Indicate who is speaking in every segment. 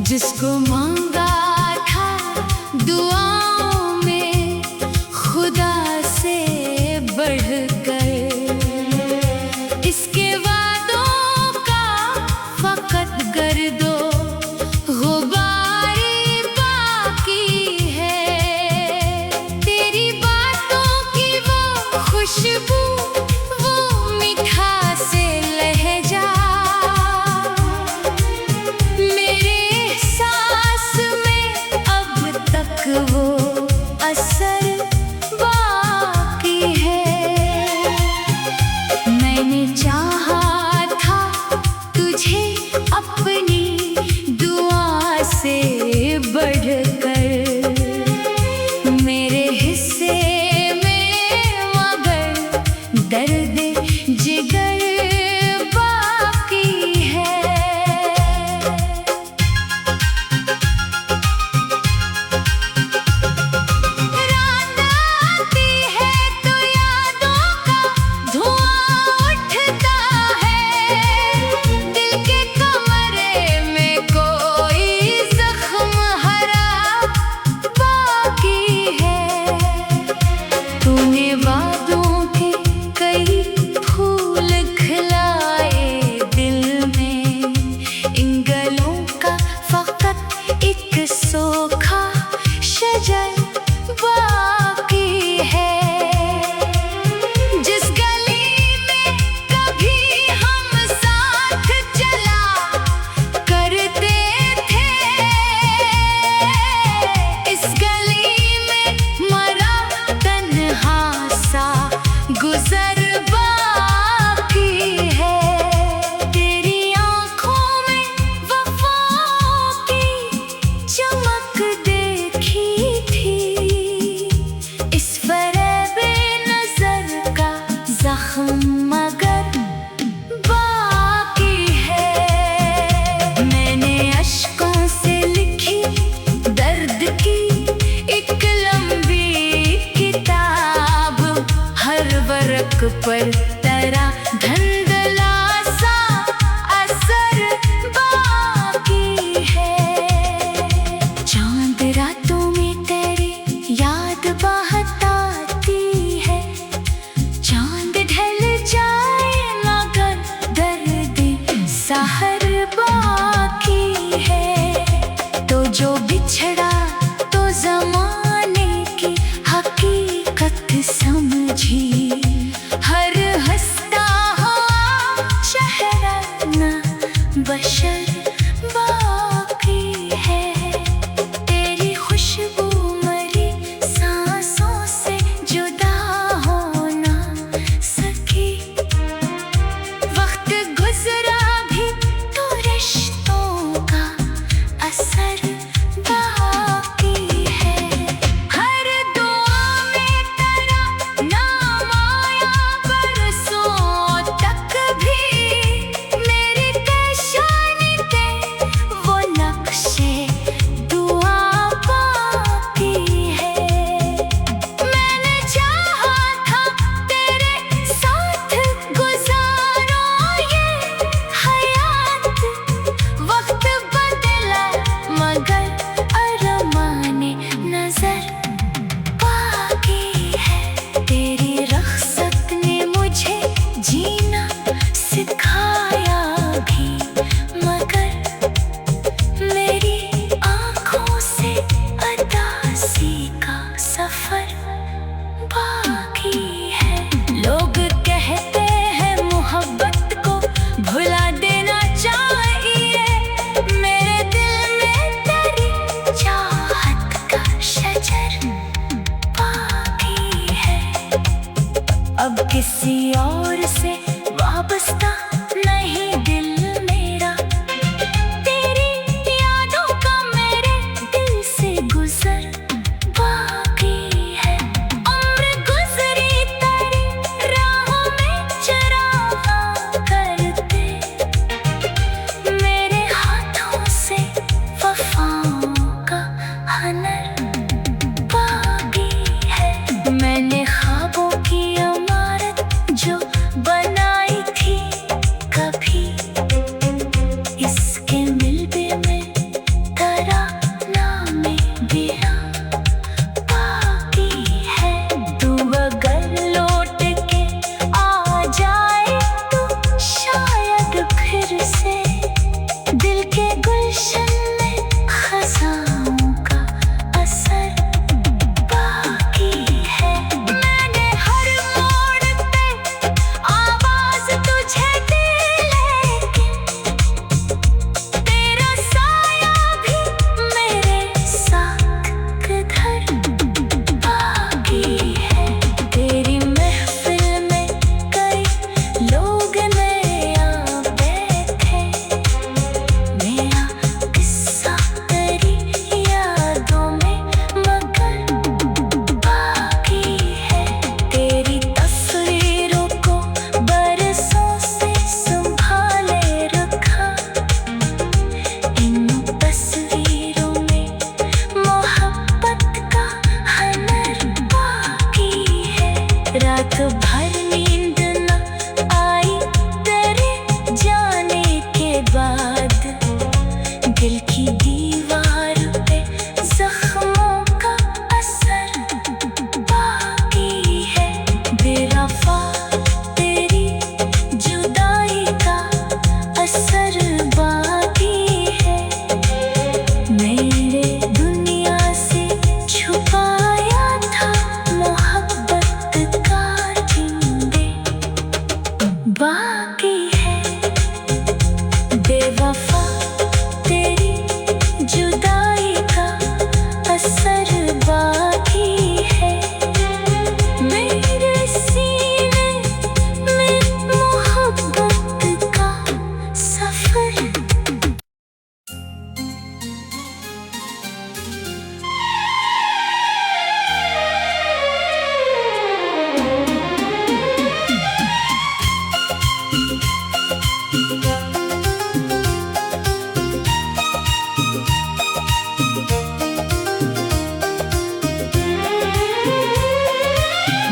Speaker 1: जिसको मांगा था दुआओं में खुदा से बढ़कर, इसके वादों का फकत गर्दो गुबारी बाकी है। तेरी बातों की वो खुशबू, वो मीठा से लहजा, मेरे सांस में अब तक वो असर बाकी है। मैंने चाहा था तुझे अपनी दुआ से बढ़कर, मेरे हिस्से में मगर दर्द जिगर बाकी है। रात आती है तो यादों का धुआं उठता है, दिल के कमरे में कोई जख्म हरा बाकी है। तूने वादों के कई फूल खिलाए दिल में, इन गलों का फकत एक सूखा शजर बाकी है। जिस गली में कभी हम साथ चला करते थे, इस गली में मरा तन्हा सा गुजर बाकी है। तेरी आँखों में वफाओं की चमक देखी थी, इस फरेबे नजर का जख्म मगर बाकी है। मैंने अश्कों से लिखी दर्द की एक लंबी किताब, हर वर्क पर तेरा धंधला सा असर बाकी है। चांद रातों में तेरी याद बहुत आती है, चांद ढल जाए मगर दर्द सहर बाकी है। तो जो बिछड़ा तो जमाने की हकीकत समझी, हर दिल की दीवार पे जख्मों का असर बाकी है। बेवफा तेरी जुदाई का असर बाकी है। मेरे दुनिया से छुपाया था मोहब्बत का जिंदे बाकी है। बेवफा तेरी जुदाई का असर बाकी है। मेरे सीने में मोहब्बत का सफर।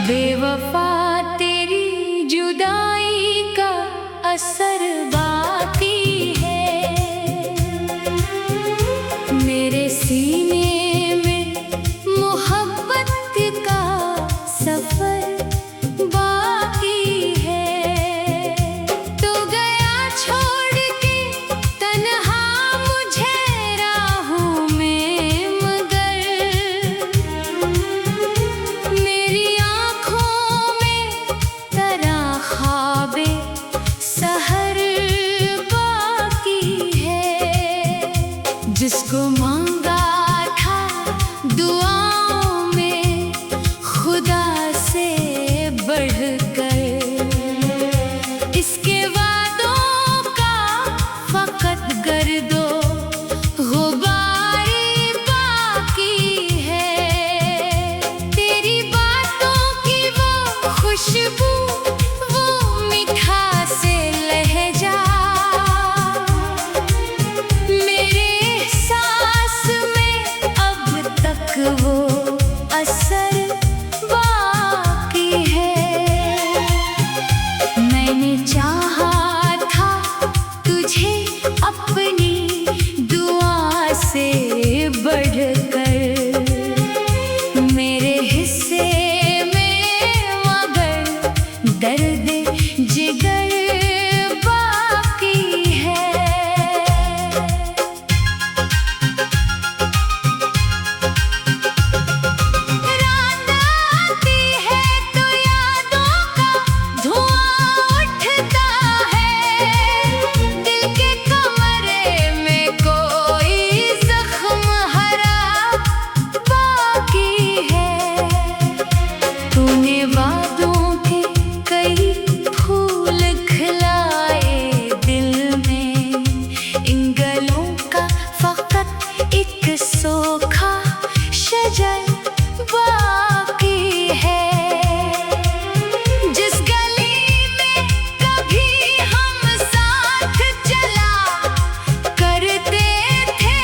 Speaker 1: बेवफा तेरी जुदाई का असर बाकी है। मेरे सीने में मोहब्बत का सफर बाकी है। तू गया छोड़ के तन्हा मुझे राहों में, मगर मेरी आँखों में तेरा ख्वाबे सहर बाकी है। जिसको मांगा था दुआओं में खुदा से बढ़कर, इसके वादों का फकत गर्दो गुबारी बाकी है। तेरी बातों की वो खुशबू, वो मीठा से लहजा, मेरे सांस में अब तक वो असर बाकी है। मैंने चाहा था तुझे अपनी दुआ से बढ़कर, मेरे हिस्से में मगर दर्द जिगर बाकी है। रात आती है तो यादों का धुआं उठता है। दिल के कमरे में कोई जख्म हरा बाकी है। तूने वादों के कई फूल खिलाए दिल में, इन गलों का फकत एक सूखा शजर बाकी है। जिस गली में कभी हम साथ चला करते थे,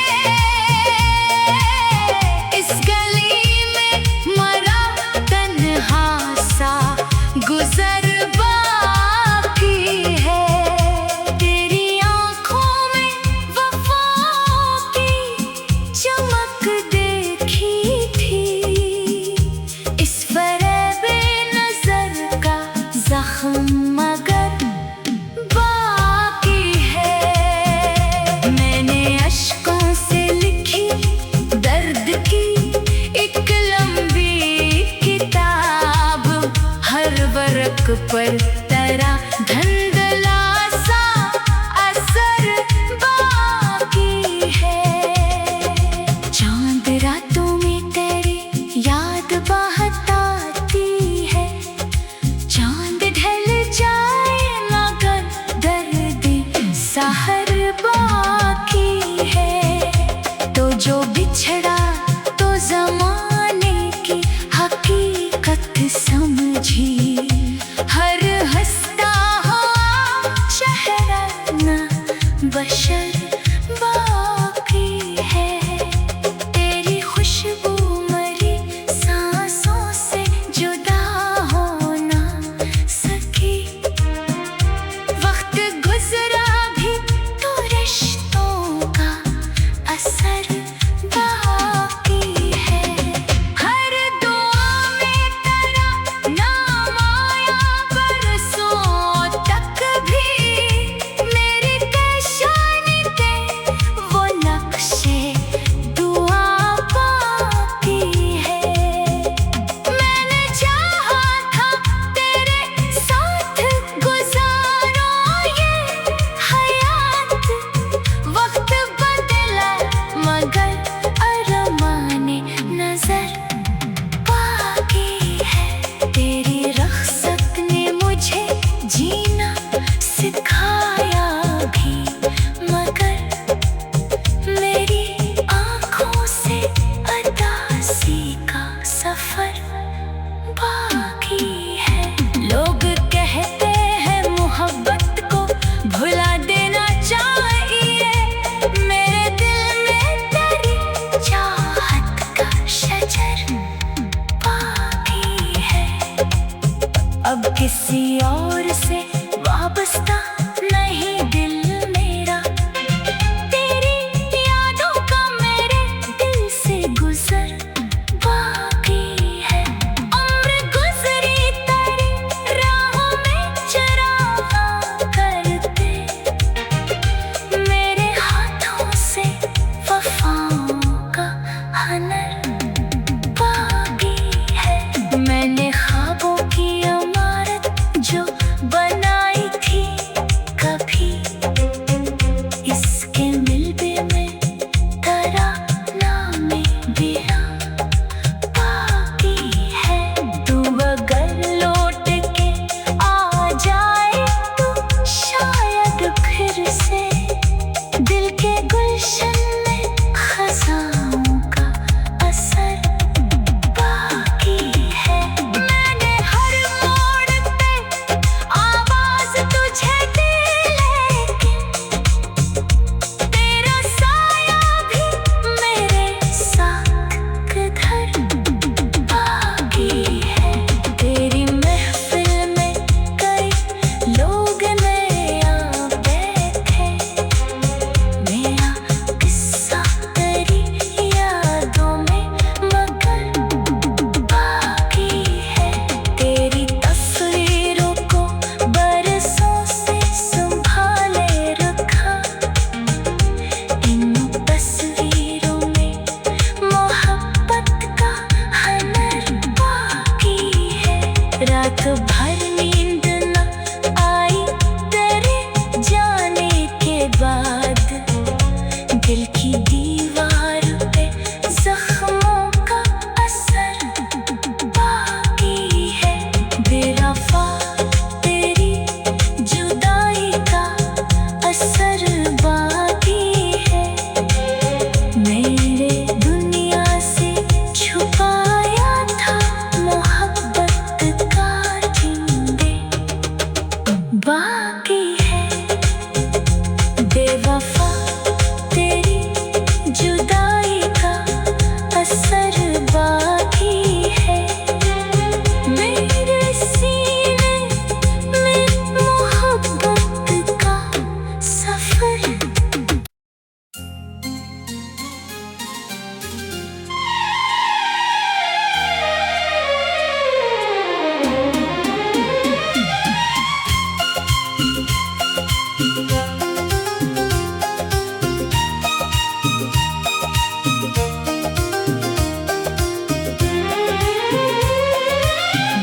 Speaker 1: इस गली में मरा तन्हा सा गुजर बाकी है। तेरी आँखों में वफाओं की चमक देखी थी, इस फरेबे नजर का जख्म मगर बाकी है। मैंने अश्कों से लिखी दर्द की एक लंबी किताब, हर वर्क पर तेरा धंधला सा असर बाकी है। चांद रातों में तेरी याद बहुत आती है। चांद ढल जाए मगर दर्द सहर बाकी है। तो जो बिछड़ा तो जमाने की हकीकत समझी, हर हंसता दिल की दीवार पे जख्मों का असर बाकी है। बेवफा तेरी जुदाई का असर बाकी है। मेरे दुनिया से छुपाया था मोहब्बत का चिंदे बाकी है। बेवफा तेरी जुदाई का असर बाकी है। मेरे सीने में मोहब्बत का सफर।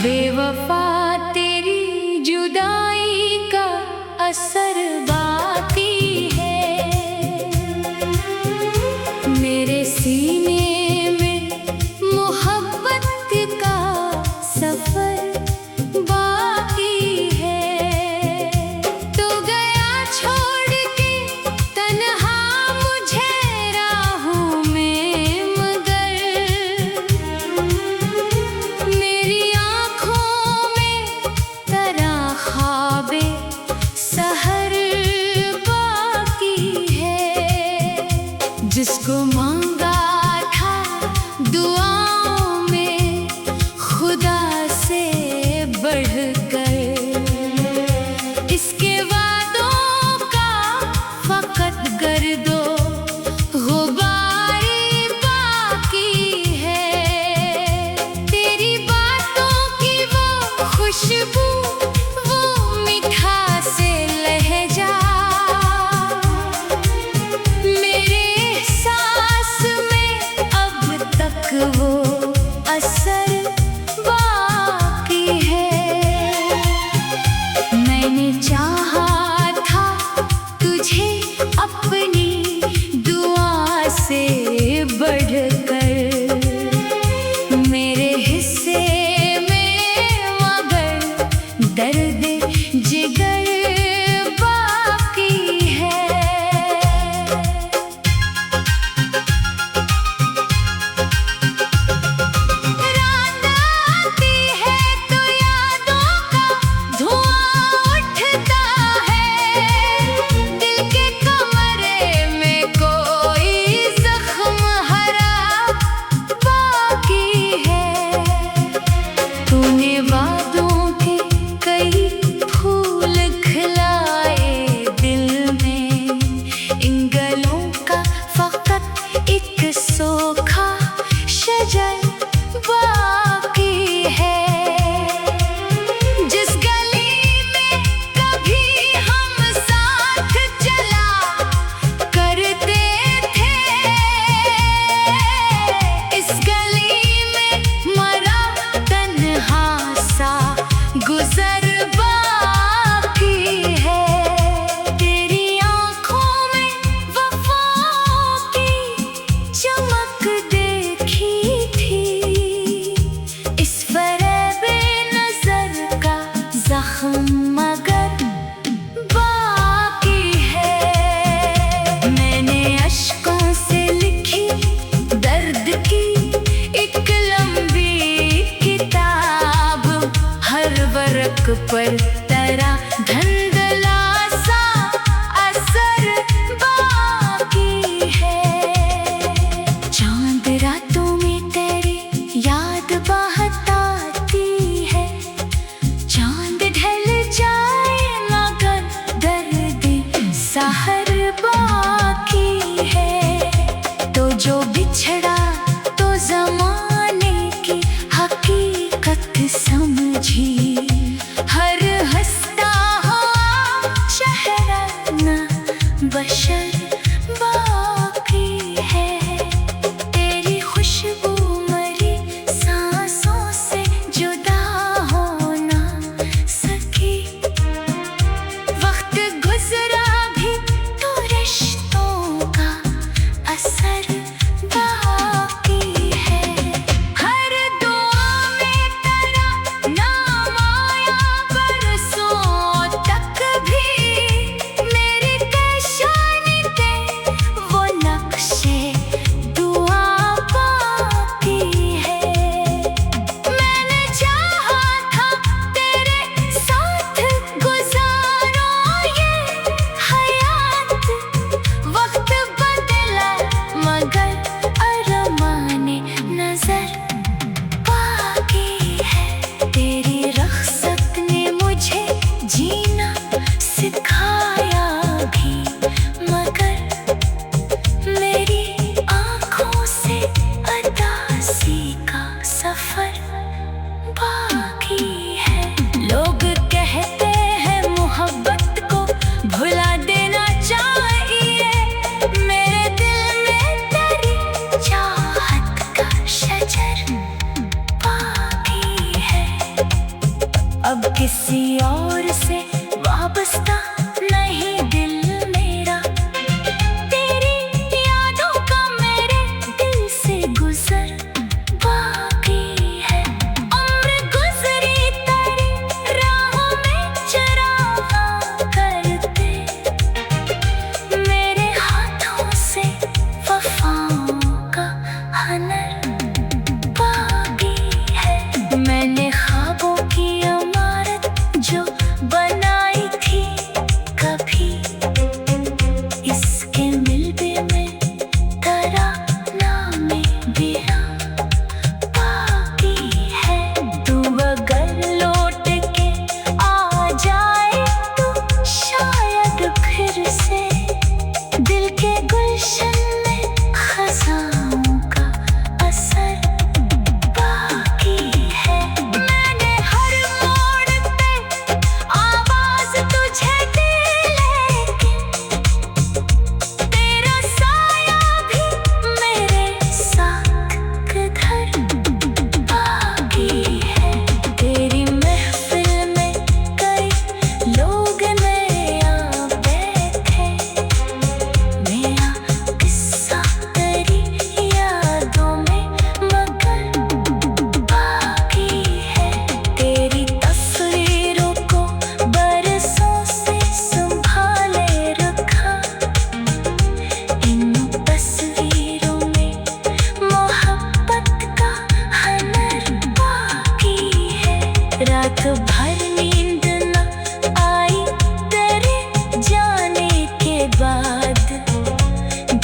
Speaker 1: बेवफा तेरी जुदाई का असर बाकी है। मेरे सीने में मोहब्बत का सफर बाकी है। तो गया छोड़ के तन्हा मुझे राहों में, मगर मेरी आँखों में तेरा ख्वाबे सहर बाकी है। जिसको मांगा था दुआओं में खुदा से बढ़कर, इसके वादों का फकत गर्दो गुबारी बाकी है। तेरी बातों की वो खुशबू, वो मीठा से लहजा, मेरे सांस में अब तक वो असर बाकी है। मैंने चाहा था तुझे अपनी दुआ से बढ़कर, मेरे हिस्से में मगर दर्द जिगर बाकी है। रात आती है तो यादों का धुआं उठता है। दिल के कमरे में कोई जख्म हरा बाकी है। तूने वादों के कई फूल खिलाए दिल में, इन गलों का फकत एक सूखा शजर बाकी है। जिस गली में कभी हम साथ चला करते थे, इस गली में मरा तन्हा सा गुजर बाकी है। तेरी आँखों में वफा की चमक देखी थी, इस फरेबे नजर का जख्म मगर बाकी है। मैंने अश्कों से लिखी दर्द की एक लंबी किताब, हर वर्क पर तेरा धंधला सा असर बाकी है। चांद रातों में तेरी याद बहताती है, चांद ढल जाए मगर दर्द सहर बाकी है। तो जो बिछड़ा तो जमाने की हकीकत समझी, हर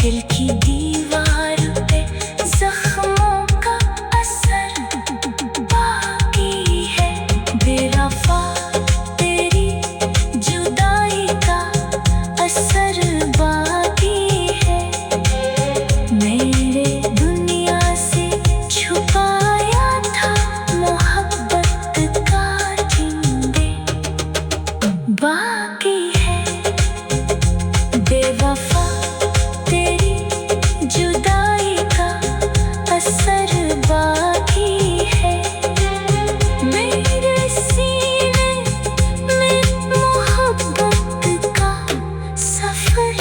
Speaker 1: दिल की दीवार पे जख्मों का असर बाकी है। बेवफा तेरी जुदाई का असर बाकी है। मेरे दुनिया से छुपाया था मोहब्बत का जिंदे बाकी है। बेवफा तेरी जुदाई का असर बाकी है। मेरे सीने में मोहब्बत का सफर।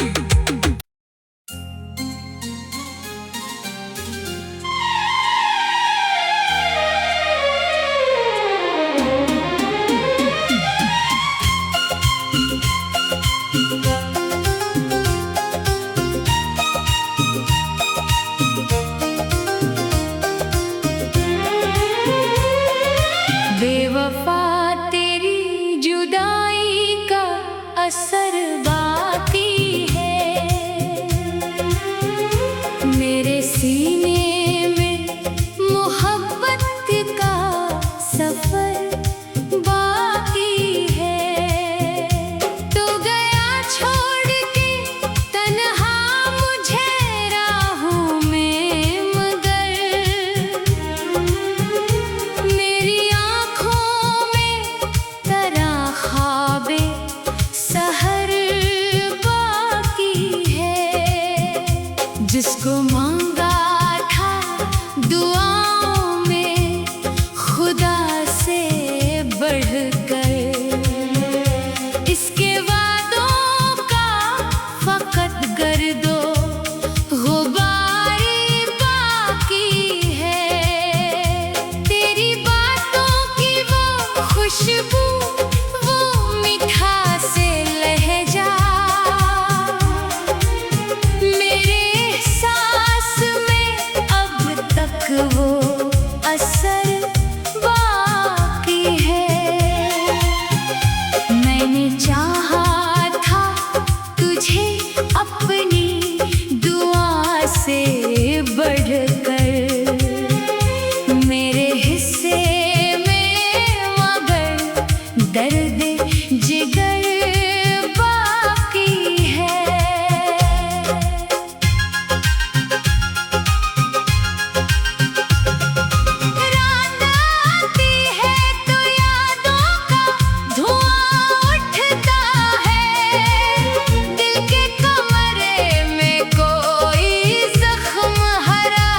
Speaker 1: बेवफा तेरी जुदाई का असर बाकी है। मेरे सीने में मोहब्बत का सफर बाकी है। तो गया छोड़ के तन्हा मुझे राहों में, मगर मेरी आँखों में तेरा ख्वाबे सहर बाकी है। जिसको मांगा था दुआओं में खुदा से बढ़कर, इसके वादों का फकत गर्दो गुबारी बाकी है। तेरी बातों की वो खुशबू, वो मीठा से लहजा, मेरे सांस में अब तक वो असर बाकी है। मैंने चाहा था तुझे अपनी दुआ से बढ़कर, मेरे हिस्से में मगर दर्द जिगर बाकी है। रात आती है तो यादों का धुआं उठता है। दिल के कमरे में कोई जख्म हरा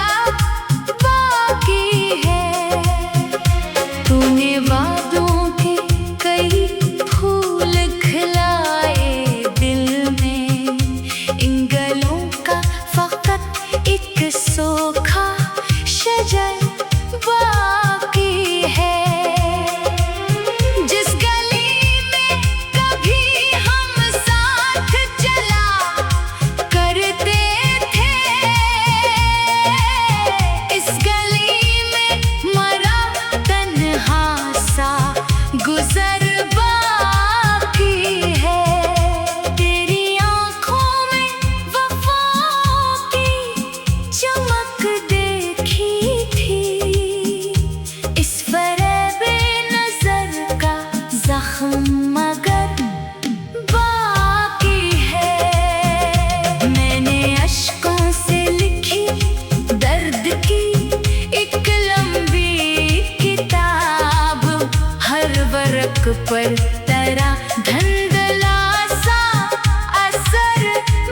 Speaker 1: बाकी है। तूने वादों के कई फूल खिलाए दिल में, इन गलों का फकत एक सूखा शजर बाकी है। जिस गली में कभी हम साथ चला करते थे, इस गली में मरा तन्हा सा गुजर बाकी है। तेरी आँखों में वफाओं की चमक देखी थी, इस फरेबे नजर का जख्म मगर बाकी है। मैंने अश्कों से लिखी दर्द की एक लंबी किताब, हर वर्क पर तेरा धंधला सा असर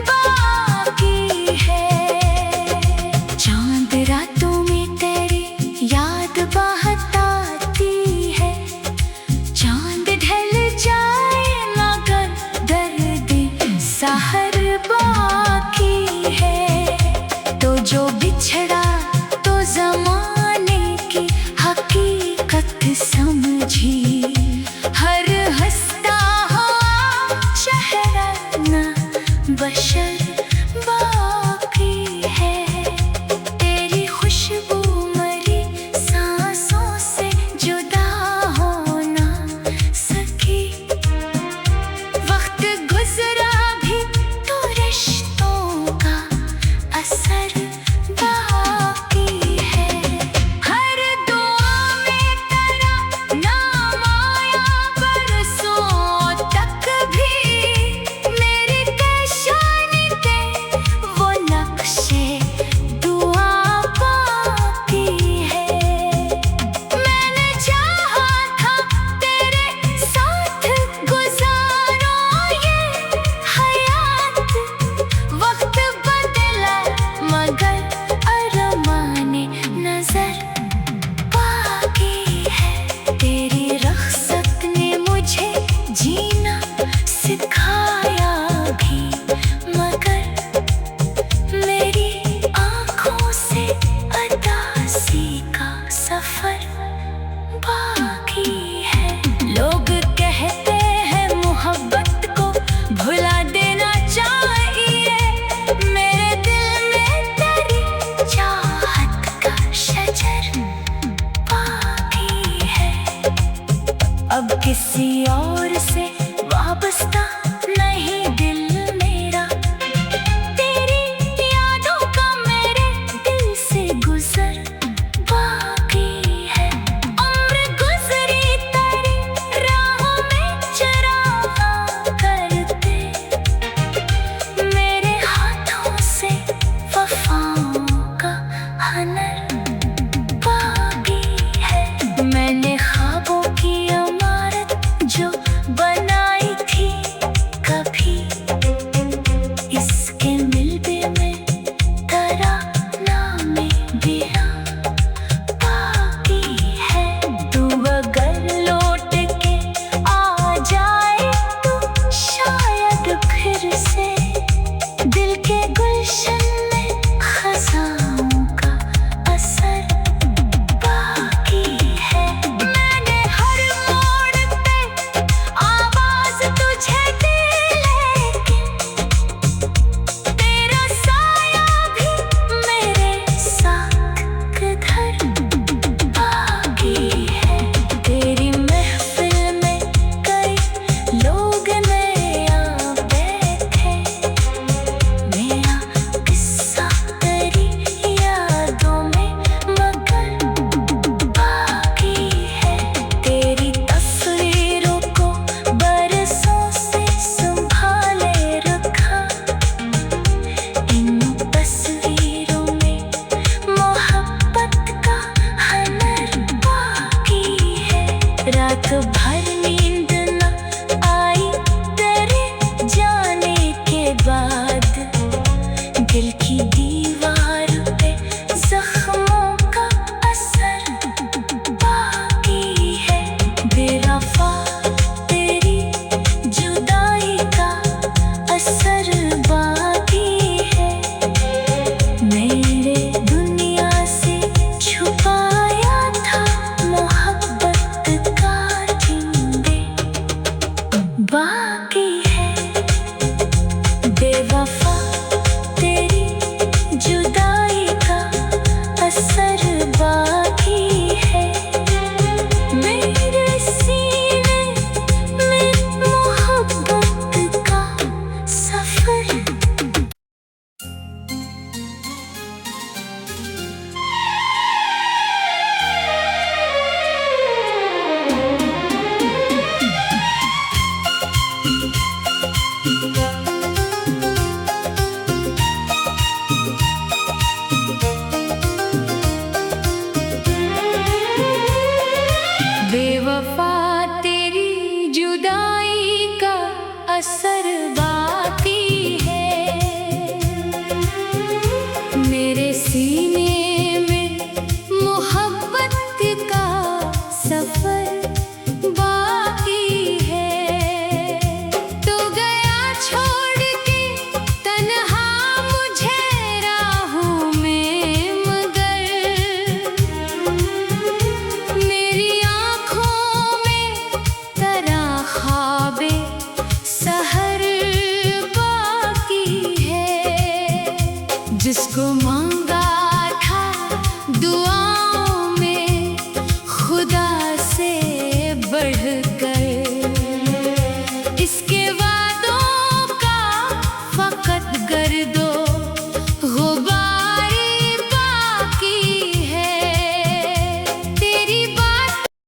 Speaker 1: बाकी है। चांद रातों में तेरी याद बहताती है, चांद ढल जाए मगर दर्द सहर बाकी है। तो जो बिछड़ा तो जमाने की हकीकत समझी, हर दूरियां बाकी है। तू अगर लौट के आ जाए तो शायद फिर से दिल के गुलशन में खज़ानों का असर बाकी है। मैंने हर मोड़ पे आवाज़ तुझे दी, लेकिन तेरा साया भी मेरे साथ किधर बाकी है। तेरी महफिल में कई लोग नए आ बैठे, मेरा किस्सा तेरी यादों में मगर बाकी है। तेरी तस्वीरों को बरसों से संभाले रखा, इन तस्वीरों में मोहब्बत का हनर बाकी है। रात भर नींद न आई तेरे जाने के बाद, दिल की दीवार पे जख्मों का असर बाकी है। बेवफा तेरी जुदाई का असर बाकी है। मेरे दुनिया से छुपाया था मोहब्बत का चिंदे बाकी है। बेवफा तेरी जुदाई का असर बाकी है। मेरे सीने में मोहब्बत का सफर बेवफा तेरी जुदाई का असर बाकी है। मेरे सीने में मोहब्बत का सफर बाकी है। तो गया छोड़ के तन्हा मुझे राहों में, मगर मेरी आँखों में तेरा ख्वाबे सहर बाकी है। जिसको मांगा था दुआ